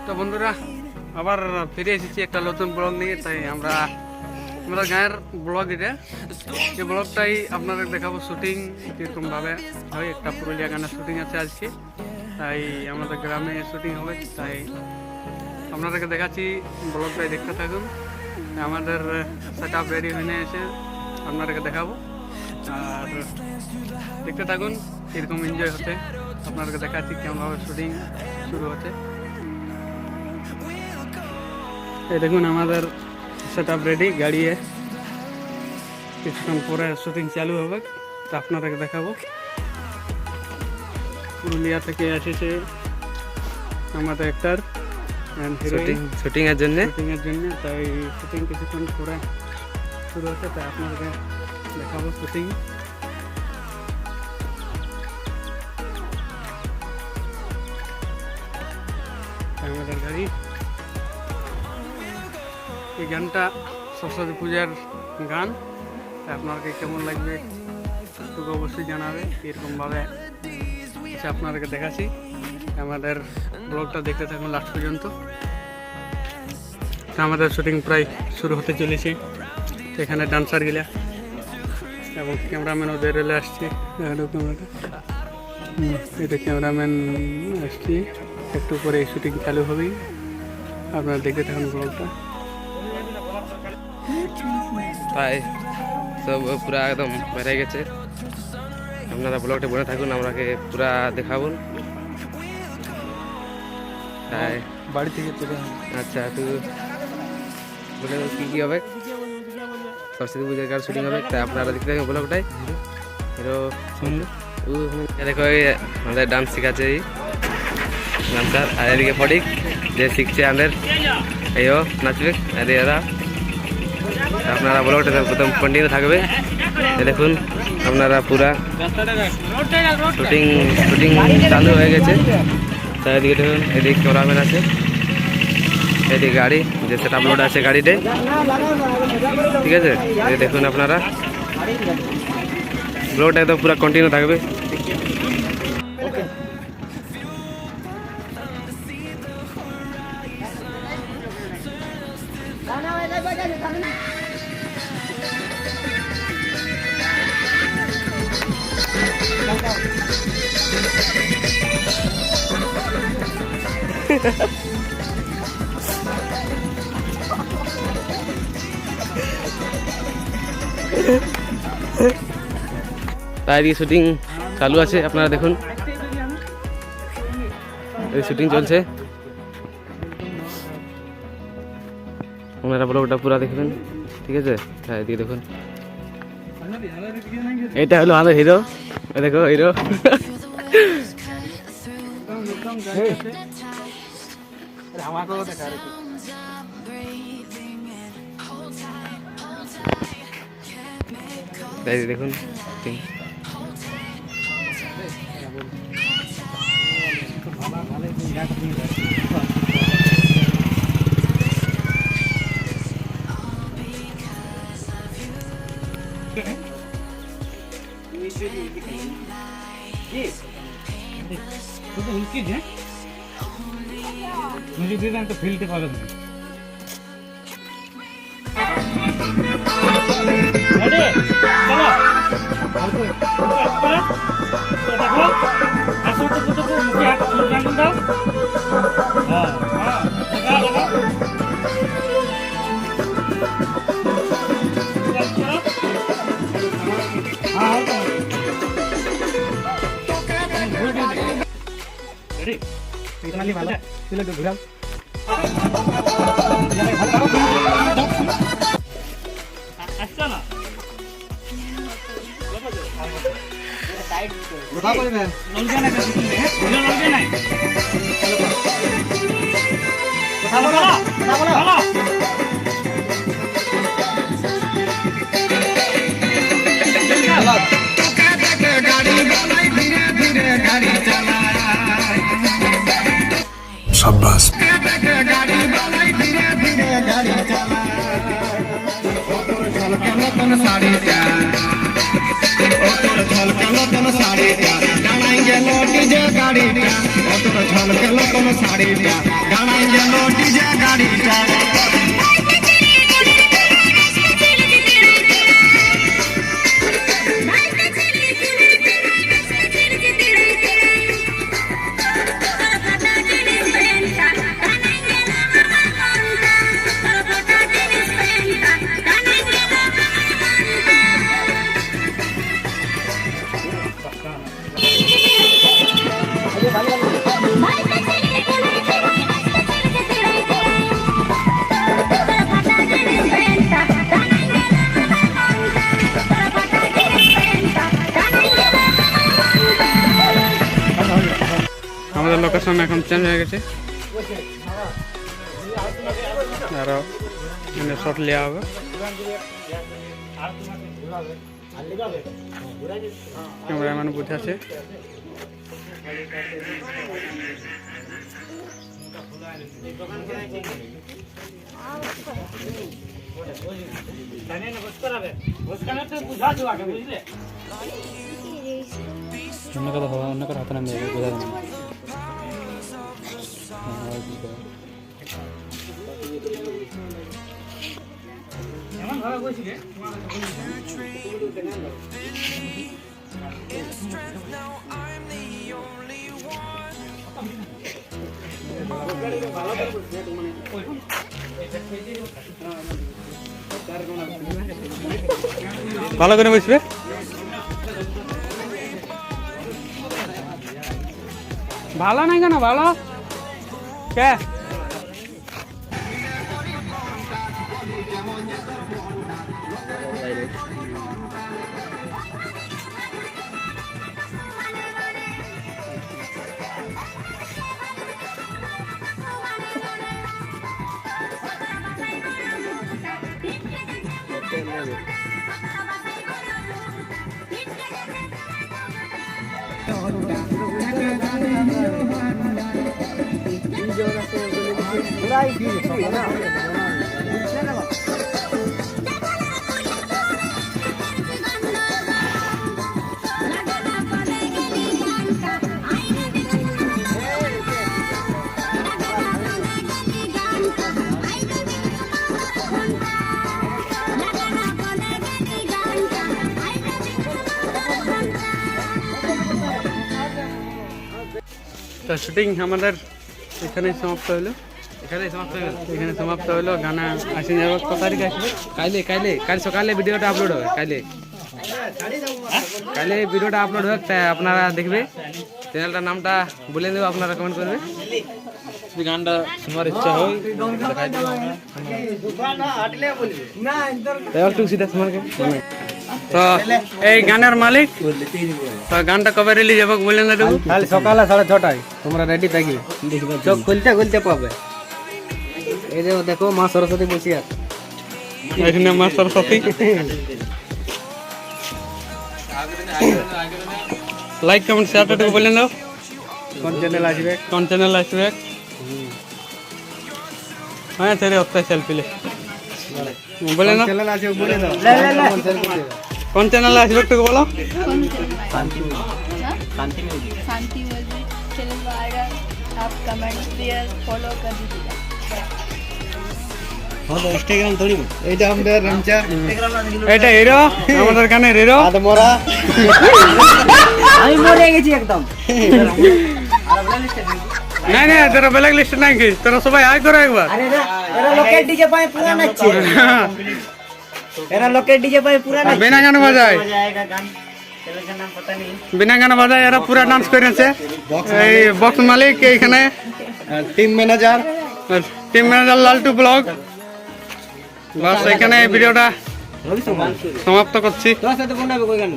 তো বন্ধুরা আবার ফিরে এসেছি একটা নতুন ব্লগ নিয়ে। তাই আমরা গায়ের ব্লগ এটা, এই ব্লগটাই আপনাদের দেখাবো শুটিং কীরকমভাবে হয়। একটা পুরুলিয়া গানের শুটিং আছে আজকে, তাই আমাদের গ্রামে শুটিং হবে। তাই আপনাদেরকে দেখাচ্ছি, ব্লগটাই দেখতে থাকুন। আমাদের সেট আপ রেডি হয়ে এসে আপনাদেরকে দেখাবো, আর দেখতে থাকুন কীরকম এনজয় হচ্ছে। আপনাদেরকে দেখাচ্ছি কেমনভাবে শুটিং শুরু হচ্ছে। এই দেখুন আমাদের সেট আপ রেডি, গাড়ি কিছুক্ষণ পরে শুটিং চালু হবে, তা আপনাদেরকে দেখাবো। পুরুলিয়া থেকে এসেছে আমাদের অ্যাক্টর শুটিং এর জন্য, তাই শুটিং কিছুক্ষণ পরে শুরু হচ্ছে, তাই আপনাদেরকে দেখাবো শুটিং। আমাদের গাড়ি, এই গানটা সরস্বতী পূজার গান। আপনাদেরকে কেমন লাগবে একটু অবশ্যই জানাবে। এরকমভাবে আপনাদেরকে দেখাচ্ছি, আমাদের ব্লগটা দেখতে থাকুন লাস্ট পর্যন্ত। আমাদের শুটিং প্রায় শুরু হতে চলেছে। এখানে ডান্সার গিলা এবং ক্যামেরাম্যান ওদের রেলে আসছে। এটা ক্যামেরাম্যান আসছি, একটু পরে শুটিং চালু হবেই। আপনারা দেখতে থাকুন ব্লগটা। তাই সব পুরা একদম বেড়ে গেছে। আপনারা ব্লগটা বলে থাকুন, আমরাকে পুরা দেখাবুন। তাই বাড়ি থেকে চলে আচ্ছা, তো বলে কি হবে, সরস্বতী পূজার গান শুটিং হবে। তাই আপনারা দেখতে থাকুন ব্লগটাই। হিরো দেখো আমাদের ডান্স শেখাচ্ছে এই ডান্সার, আর এদিকে ফটিক যে শিখছে আমাদের, এইও নাচবে। আর এরা আপনারা ব্লগটা প্রথম কন্টিনিউ থাকবে। দেখুন আপনারা পুরা শুটিং চালু হয়ে গেছে। তাই এদিকে দেখুন, এদিকে ক্যামেরাম্যান আছে, এদিকে গাড়ি যে সেট আপলোড আছে গাড়িতে, ঠিক আছে। দেখুন আপনারা ব্লগটা একদম পুরা কন্টিনিউ থাকবে। তাই শুটিং চালু আছে, আপনারা দেখুন এই শুটিং চলছে। আপনারা ব্লগটা পুরা দেখবেন, ঠিক আছে। তাই এদিকে দেখুন, এটা হলো আমাদের হিরো। দেখো হিরো তাই দেখুন म्यूजिक दे दें तो फील के पालन में रेडी चलो देखो आसो तो मुझे हाथ जान दो। हां हां लगा हां रेडी इतना ली वाला चलो तो घुरा अच्छा ना साइड उठा कोई मैं लग जाना है, लग जाना है। चलो बोलो गाड़ी बनाई धीरे धीरे गाड़ी चला शाबाश। गाड़ी बनाई धीरे धीरे गाड़ी चला साड़ी झलकल साड़ी गाना गेलो डीजे गाड़ी झलकल साड़ी गाना লোকেশন এখন চেঞ্জ হয়ে গেছে, আরো মানে শট লিয়া হবে। ক্যামেরাম্যান বসে আছে। অন্য কথা ভাবা, অন্য কথা হাতে নামে বোঝা যায় না। ভালো করে বসবে। ভালো নাই কেন ভালো কে তো শুটিং আমাদের এখানেই সমাপ্ত হলো। এখানেই সমাপ্ত হয়ে গেল। এখানে সমাপ্ত হলো। গানা আসে যাবে কত তারিখ আসবে? কাল সকালে ভিডিওটা আপলোড হবে। কালে ভিডিওটা আপলোড হবে, তাই আপনারা দেখবে। চ্যানেলটার নামটা বলে দেবো, আপনারা কমেন্ট করবে। যদি গানটা শোনার ইচ্ছা হয় দেখাই দেবো আমরা। একটু সিধা তোমাকে তো এই গানের মালিক, তো গানটা কবে রিলিজ হবে বললেন না? কাল সকালে 6:30টায় তোমরা রেডি থাকবে, চোখ খুলতে খুলতে পাবে। এই যে দেখো মা সরস্বতী বসে আছে এখানে মা সরস্বতী। লাইক কমেন্ট শেয়ারটা বললেন দাও। কোন চ্যানেল আসবে? কোন চ্যানেল আসবে? হ্যাঁ তেরে হপ্তাহে সেলফি লে বলে না। চ্যানেল আছে বলে দাও। কোন চ্যানেল আসবে একটু বলো। शांति म्यूजिक चैनल को आएगा, आप कमेंट शेयर फॉलो कर दीजिएगा। ইনস্টাগ্রাম থোড়ি এইটা আমাদের রমচা, এটা হিরো, আমাদের গানের হিরো। আদমরা আমি মরে গেছি একদম। নাই নাই তোরা ব্ল্যাক লিস্ট নাই কি? তোরা সবাই আয় করো একবার। আরে না, এরা লোকের ডিজে পায় পুরা নাচছে। এরা লোকের ডিজে পায় পুরা নাচছে। বিনা গান বাজায়, বিনা গান বাজায় এরা পুরা ডান্স করেছে। এই বক্স মালিক এইখানে, টিম ম্যানেজার লালটু ব্লগ। বাস এখানে ভিডিওটা সমাপ্ত করছি। তোর সাথে কোন হবে কই গান?